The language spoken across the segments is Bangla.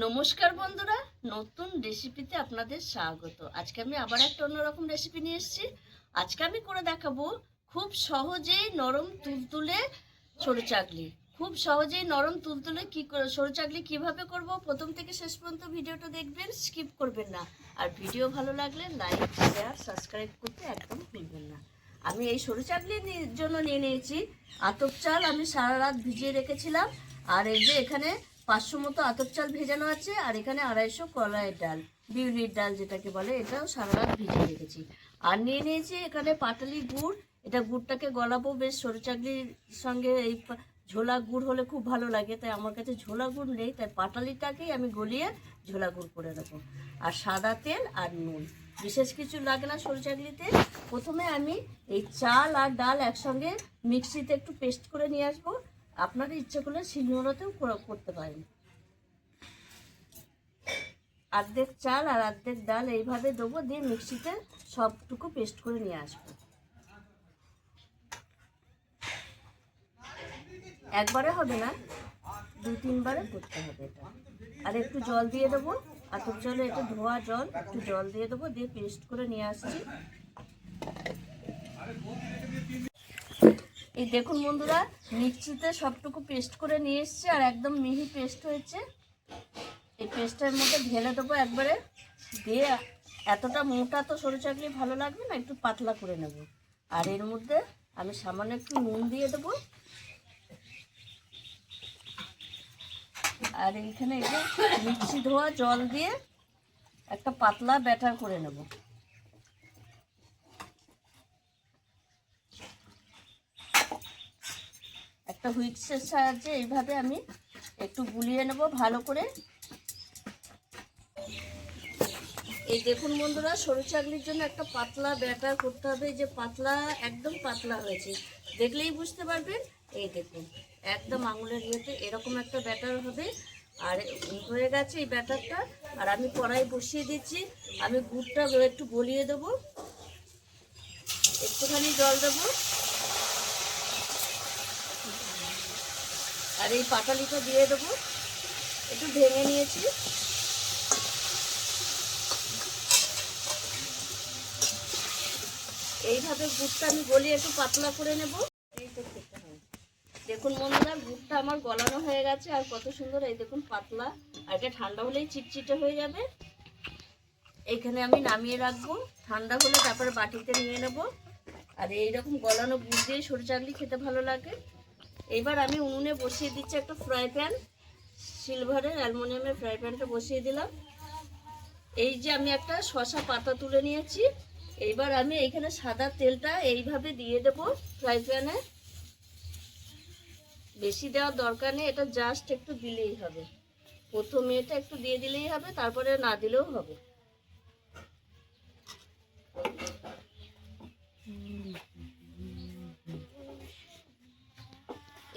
নমস্কার বন্ধুরা, নতুন রেসিপিতে আপনাদের স্বাগত। আজকে আমি আবার একটা অন্যরকম রেসিপি নিয়ে এসেছি। আজকে আমি করে দেখাবো খুব সহজেই নরম তুলতুলে সরু চাকলি। খুব সহজেই নরম তুলতুলে সরু চাকলি কীভাবে করব, প্রথম থেকে শেষ পর্যন্ত ভিডিওটা দেখবেন, স্কিপ করবেন না। আর ভিডিও ভালো লাগলে লাইক, শেয়ার, সাবস্ক্রাইব করতে একদম ভুলবেন না। আমি এই সরু চাকলির জন্য নিয়ে নিয়েছি আতপ চাল। আমি সারা রাত ভিজিয়ে রেখেছিলাম। আর এই যে এখানে 500 মতো আতপ চাল ভেজানো আছে, আর এখানে 250 কলাইয়ের ডাল, বিউলির ডাল যেটাকে বলে, এটাও সারা রাত ভিজিয়ে রেখেছি। আর নিয়ে নিয়েছি এখানে পাটালি গুড়। এটা গুড়টাকে গলাবো বেশ সরু চাকলির সঙ্গে। এই ঝোলা গুড় হলে খুব ভালো লাগে, তাই আমার কাছে ঝোলা গুড় নেই, তাই পাটালিটাকেই আমি গলিয়ে ঝোলা গুড় করে দেবো। আর সাদা তেল আর নুন, বিশেষ কিছু লাগে না সরু চাকলিতে। প্রথমে আমি এই চাল আর ডাল একসঙ্গে মিক্সিতে একটু পেস্ট করে নিয়ে আসবো। আপনাদের ইচ্ছে করলে শিলনোড়াতেও করতে পারেন। অর্ধেক চাল আর অর্ধেক ডাল এইভাবে দেবো, দিয়ে মিক্সিতে সবটুকু পেস্ট করে নিয়ে আসবো। একবারে হবে না, 2-3 বারে করতে হবে এটা। আর একটু জল দিয়ে দেবো, আতপ চালে একটু ধোয়া জল, একটু জল দিয়ে দেবো, দিয়ে পেস্ট করে নিয়ে আসছি। এই দেখুন বন্ধুরা, মিক্সিতে সবটুকু পেস্ট করে নিয়ে এসছি, আর একদম মিহি পেস্ট হয়েছে। এই পেস্টের মধ্যে ঢেলে দেবো একবারে, দিয়ে এতটা মোটা তো সরু চাকলি ভালো লাগবে না, একটু পাতলা করে নেব। আর এর মধ্যে আমি সামান্য একটু নুন দিয়ে দেবো। আর এইখানে এই যে মিক্সি ধোয়া জল দিয়ে একটা পাতলা ব্যাটার করে নেব। একটা হুইক্সের সাহায্যে এইভাবে আমি একটু গুলিয়ে নেব ভালো করে। এই দেখুন বন্ধুরা, সরু চাকলির জন্য একটা পাতলা ব্যাটার করতে হবে। যে পাতলা, একদম পাতলা হয়েছে, দেখলেই বুঝতে পারবেন। এই দেখুন, একদম আঙুলের ইয়েতে এরকম একটা ব্যাটার হবে। আর হয়ে গেছে এই ব্যাটারটা। আর আমি কড়াই বসিয়ে দিচ্ছি। আমি গুড়টা একটু গলিয়ে দেবো, একটুখানি জল দেবো। আর এই পাটালিটা দিয়ে দেবো, একটু ভেঙে নিয়েছি। এইভাবে গুড়টা আমি গলিয়ে একটু পাতলা করে নেব। এই তো দেখুন বন্ধুরা, গুড়টা আমার গলানো হয়ে গেছে, আর কত সুন্দর। এই দেখুন পাতলা, আর এটা ঠান্ডা হলেই চিটচিটে হয়ে যাবে। এইখানে আমি নামিয়ে রাখবো, ঠান্ডা হলে তারপরে বাটিতে নিয়ে নেব। আর এইরকম গলানো গুড় দিয়ে সরু চাকলি খেতে ভালো লাগে। এবার আমি উনুনে বসিয়ে দিচ্ছি একটা ফ্রাই প্যান। সিলভারের অ্যালুমিনিয়ামের ফ্রাই প্যানটা বসিয়ে দিলাম। এই যে আমি একটা শসা পাতা তুলে নিয়েছি। এইবার আমি এইখানে সাদা তেলটা এইভাবে দিয়ে দেব ফ্রাই প্যানে। বেশি দেওয়ার দরকার নেই, এটা জাস্ট একটু দিলেই হবে। প্রথমে এটা একটু দিয়ে দিলেই হবে, তারপরে না দিলেও হবে।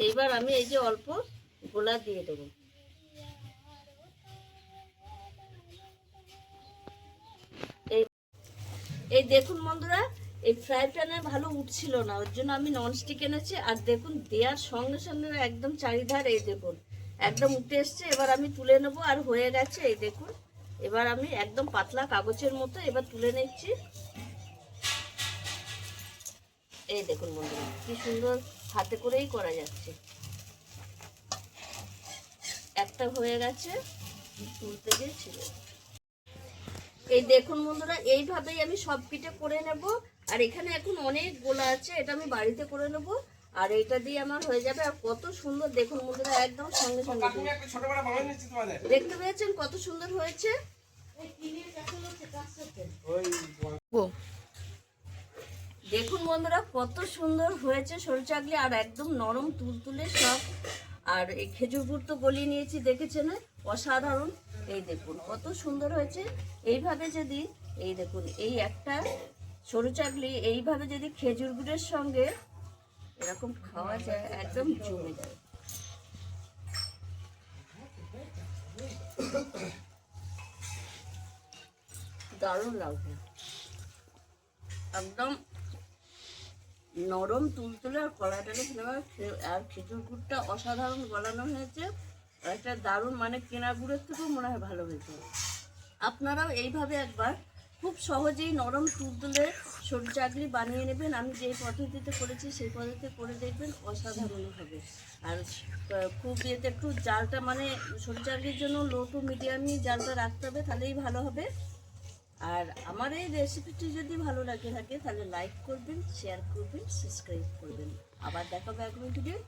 এইবার আমি এই যে অল্প গোলা দিয়ে দেবো। এই দেখুন বন্ধুরা, এই ফ্রাই প্যানে ভালো উঠছিল না, ওর জন্য আমি ননস্টিক এনেছি। আর দেখুন, দেওয়ার সঙ্গে সঙ্গে একদম চারিধার এই দেখুন একদম উঠে এসছে। এবার আমি তুলে নেব, আর হয়ে গেছে। এই দেখুন, এবার আমি একদম পাতলা কাগজের মতো এবার তুলে নিচ্ছি। এই দেখুন বন্ধুরা, কি সুন্দর হাতে করেই করা যাচ্ছে। একটা হয়ে গেছে, তুলতে গিয়েছিল। এই দেখুন বন্ধুরা, এইভাবেই আমি সব পিঠে করে নেব। আর এখানে এখন অনেক গোলা আছে, এটা আমি বাড়িতে করে নেব। আর এটা দিয়ে আমার হয়ে যাবে। আর কত সুন্দর দেখুন বন্ধুরা, একদম সঙ্গে সঙ্গে দেখতে পেয়েছেন কত সুন্দর হয়েছে। দেখুন বন্ধুরা, কত সুন্দর হয়েছে সরু চাকলি, আর একদম নরম তুলতুলে সব। আর এই খেজুর গুড় তো গলিয়ে নিয়েছি, দেখেছেন অসাধারণ। এই দেখুন কত সুন্দর হয়েছে। এইভাবে যদি, এই দেখুন, এই একটা সরু চাকলি এইভাবে যদি খেজুর গুড়ের সঙ্গে এরকম খাওয়া যায়, একদম জমে যায়। দারুণ লাগবে, একদম নরম তুলতুলে। আর কড়াইটাকে ফেলে, আর খেজুর গুড়টা অসাধারণ গলানো হয়েছে। একটা দারুণ, মানে কেনা গুড়ের থেকেও মনে হয় ভালো হয়েছে। আপনারাও এইভাবে একবার খুব সহজেই নরম তুলতুলে সরু চাকলি বানিয়ে নেবেন। আমি যেই পদ্ধতিতে করেছি সেই পদ্ধতিতে করে দেখবেন, অসাধারণ হবে। আর খুব ইয়েতে একটু জালটা, মানে সরু চাকলির জন্য লো টু মিডিয়ামই জালটা রাখতে হবে, তাহলেই ভালো হবে। আর আমার এই রেসিপিটি যদি ভালো লাগে থাকে তাহলে লাইক করবেন, শেয়ার করবেন, সাবস্ক্রাইব করবেন। আবার দেখাবো একদম ভিডিও।